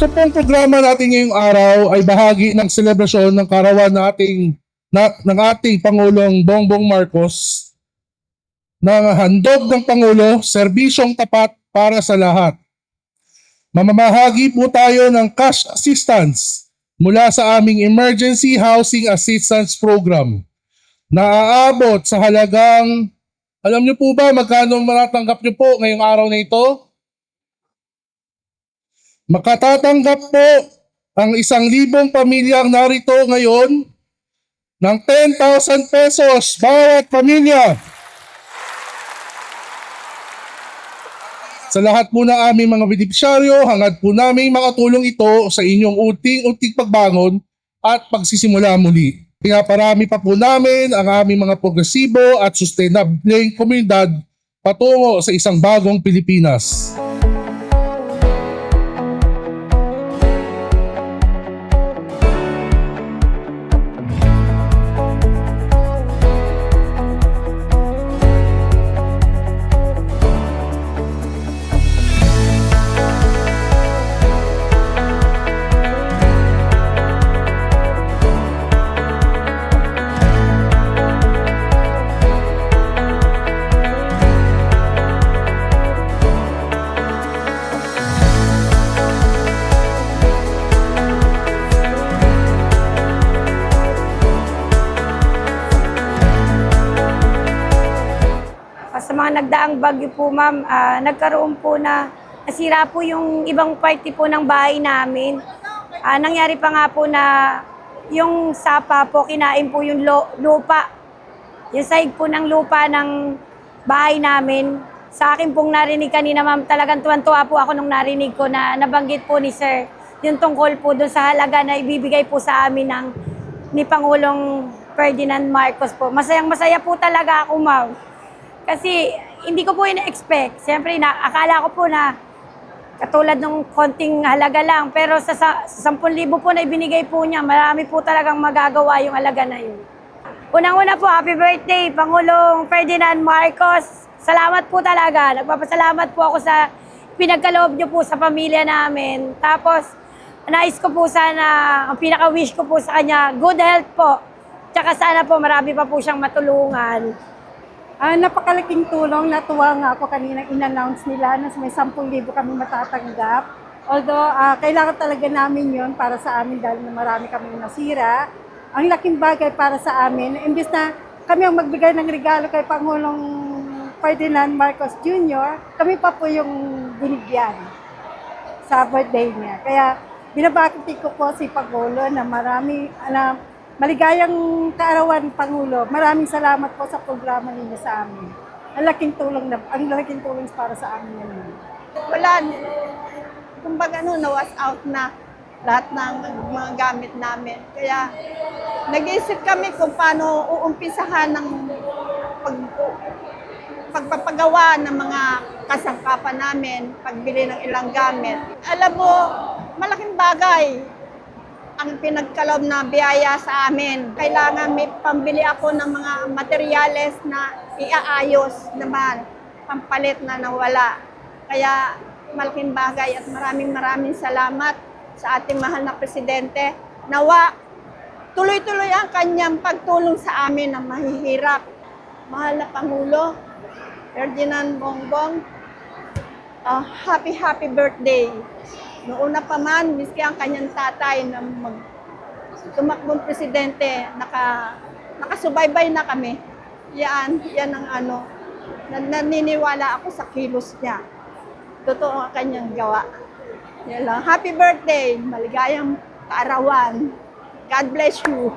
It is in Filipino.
Ito pong programa natin ngayong araw ay bahagi ng selebrasyon ng karawan ng ating Pangulong Bongbong Marcos na handog ng Pangulo, serbisyong tapat para sa lahat. Mamamahagi po tayo ng cash assistance mula sa aming Emergency Housing Assistance Program na aabot sa halagang, alam niyo po ba magkano matatanggap niyo po ngayong araw na ito? Makatatanggap po ang 1,000 pamilyang narito ngayon ng 10,000 pesos bawat pamilya. Sa lahat po ng aming mga benepisyaryo, hangad po namin makatulong ito sa inyong unting-unting pagbangon at pagsisimula muli. Kaya parami pa po namin ang aming mga progresibo at sustainable komunidad patungo sa isang bagong Pilipinas. Sa mga nagdaang bagyo po, ma'am, nagkaroon po na nasira po yung ibang party po ng bahay namin. Nangyari pa nga po na yung sapa po, kinain po yung lupa. Yung side po ng lupa ng bahay namin. Sa akin pong narinig kanina, ma'am, talagang tuwan-tuwa po ako nung narinig ko na nabanggit po ni Sir yung tungkol po doon sa halaga na ibibigay po sa amin ni Pangulong Ferdinand Marcos po. Masayang-masaya po talaga ako, ma'am. Kasi hindi ko po ina-expect. Siyempre, akala ko po na katulad ng konting halaga lang. Pero sa 10,000 po na ibinigay po niya, marami po talagang magagawa yung halaga na yun. Unang-una po, happy birthday, Pangulong Ferdinand Marcos. Salamat po talaga. Nagpapasalamat po ako sa pinagkaloob niyo po sa pamilya namin. Tapos, nais ko po sana, ang pinaka-wish ko po sa kanya, good health po. Tsaka sana po marami pa po siyang matulungan. Napakalaking tulong, natuwa nga ako kanina in-announce nila na may 10,000 kami matatanggap. Although, kailangan talaga namin yon para sa amin dahil marami kami nasira. Ang laking bagay para sa amin, imbis na kami ang magbigay ng regalo kay Pangulong Ferdinand Marcos Jr., kami pa po yung binigyan sa birthday niya. Kaya binabati ko po si Pangulo na maligayang kaarawan, Pangulo. Maraming salamat po sa programa ninyo sa amin. Ang laking tulong para sa amin yun. Wala, kumbaga na-was out na lahat ng mga gamit namin. Kaya nag-iisip kami kung paano uumpisahan ng pagpapagawa ng mga kasangkapan namin, pagbili ng ilang gamit. Alam mo, malaking bagay ang pinagkaloob na biyaya sa amin. Kailangan may pambili ako ng mga materyales na iaayos naman, pampalit na nawala. Kaya malaking bagay at maraming salamat sa ating mahal na presidente. Nawa, tuloy-tuloy ang kanyang pagtulong sa amin na mahihirap. Mahal na Pangulo, Ferdinand Bongbong, happy birthday. Noong una pa man, miski ang kanyang tatay na tumakbong presidente, nakasubaybay na kami. Yan ang naniniwala ako sa kilos niya. Totoo ang kanyang gawa. Yan lang. Happy birthday, maligayang kaarawan. God bless you.